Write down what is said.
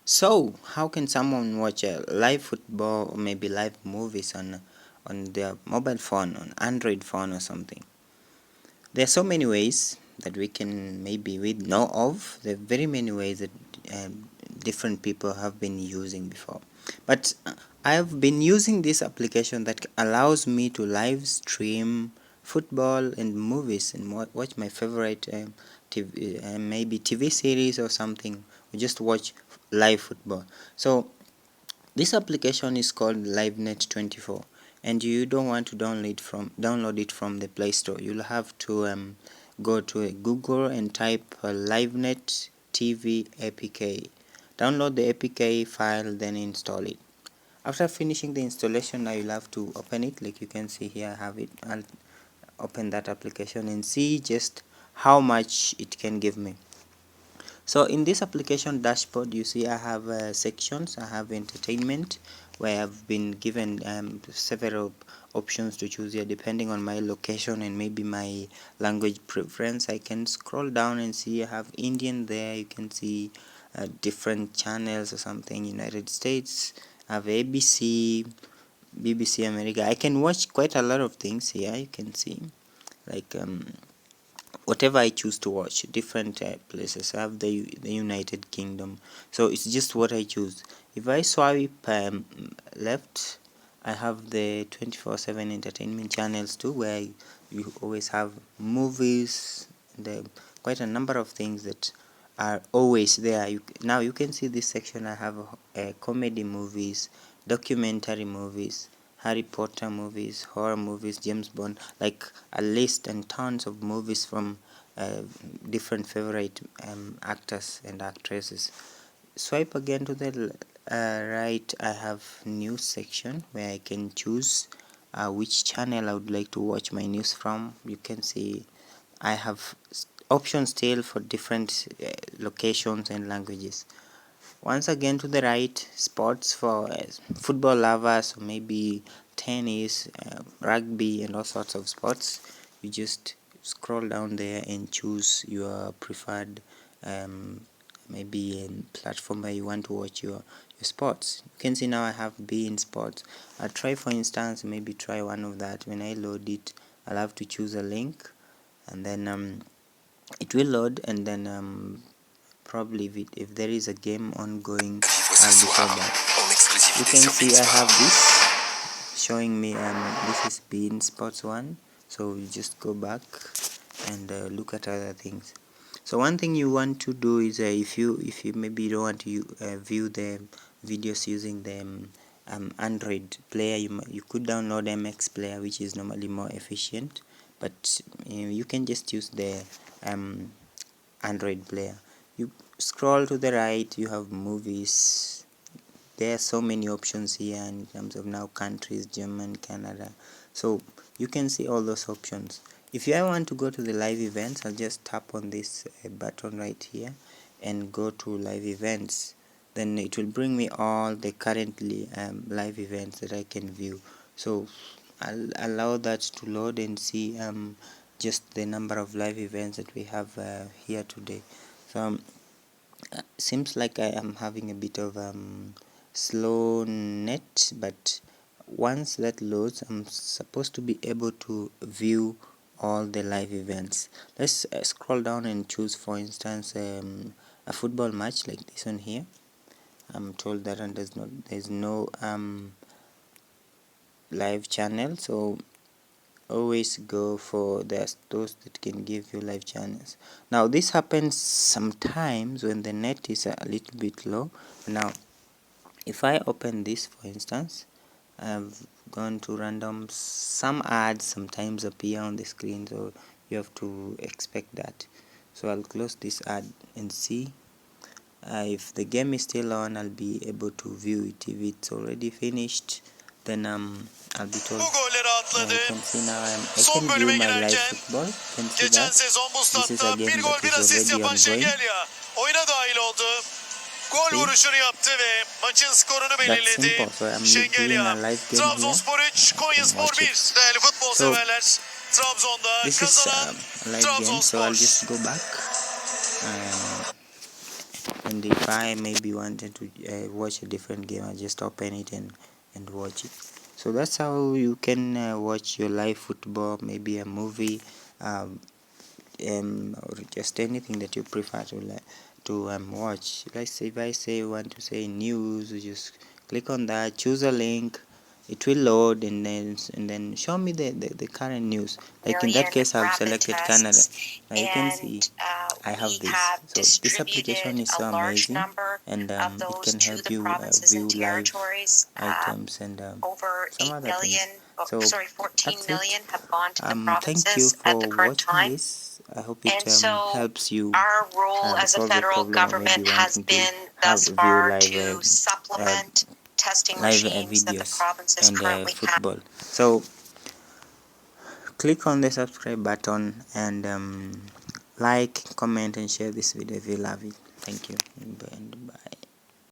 So, how can someone watch a live football or maybe live movies on their mobile phone, on Android phone or something? There are so many ways that we know of. There are very many ways that different people have been using before. But I have been using this application that allows me to live stream football and movies and watch my favorite TV, maybe TV series or something, or just watch live football. So this application is called Livenet 24, and you don't want to download it from the Play Store. You'll have to go to Google and type Livenet TV APK. Download the APK file, then install it. After finishing the installation, now you'll have to open it. Like you can see here, I have it. I'll open that application and see just how much it can give me. So in this application dashboard, you see I have sections. I have entertainment, where I've been given several options to choose here depending on my location and maybe my language preference. I can scroll down and see I have Indian there. You can see different channels or something. United States, I have ABC, BBC America. I can watch quite a lot of things here. You can see like whatever I choose to watch, different places. I have the United Kingdom, so it's just what I choose. If I swipe left, I have the 24/7 entertainment channels too, where you always have movies, the quite a number of things that are always there. Now you can see this section. I have comedy movies, documentary movies, Harry Potter movies, horror movies, James Bond, like a list and tons of movies from uh, different favorite actors and actresses. Swipe again to the right. I have news section where I can choose which channel I would like to watch my news from. You can see I have options still for different locations and languages. Once again to the right, sports for football lovers, or maybe tennis, rugby, and all sorts of sports. You just scroll down there and choose your preferred maybe a platform where you want to watch your sports. You can see now I have beIN Sports. I'll try, for instance, maybe try one of that. When I load it, I'll have to choose a link, and then it will load, and then probably if there is a game ongoing, I'll be told that. You can see I have this showing me this is beIN Sports 1, so you just go back and look at other things. So one thing you want to do is if you maybe don't want to view the videos using the Android player, you could download MX player, which is normally more efficient, but you can just use the Android player. You scroll to the right, you have movies. There are so many options here in terms of now countries, German, Canada, so you can see all those options. If I want to go to the live events, I'll just tap on this button right here and go to live events. Then it will bring me all the currently live events that I can view. So I'll allow that to load and see just the number of live events that we have here today. So seems like I am having a bit of slow net, but once that loads, I'm supposed to be able to view all the live events. Let's scroll down and choose, for instance, a football match like this one here. I'm told that there's no live channel, so always go for those that can give you live channels. Now this happens sometimes when the net is a little bit low. Now if I open this, for instance, I've gone to random, some ads sometimes appear on the screen, so you have to expect that. So I'll close this ad and see if the game is still on. I'll be able to view it. If it's already finished, then I'll be told. You can see now I can view my live football. You can see that this is a game that is already ongoing. Gol vuruşunu yaptı ve maçın skorunu belirledi. Şengelya. Trabzonspor 3, Konyaspor 1. Değerli futbol severler, Trabzon'da kazanan Trabzonspor. So I'll just go back and if I maybe wanted to watch a different game, I just open it and watch it. So that's how you can watch your live football, maybe a movie, um, or just anything that you prefer to watch. Let's say if I say want to say news, you just click on that, choose a link, it will load, and then show me the current news. Like in that case, I've selected Canada. Now you can see I have this. So this application is so amazing, and it can help you view live items and some other things. So that's it. Thank you for watching this. I hope it helps you solve a problem, or maybe wanting to have view live videos and football. So click on the subscribe button and like, comment and share this video if you love it. Thank you and bye.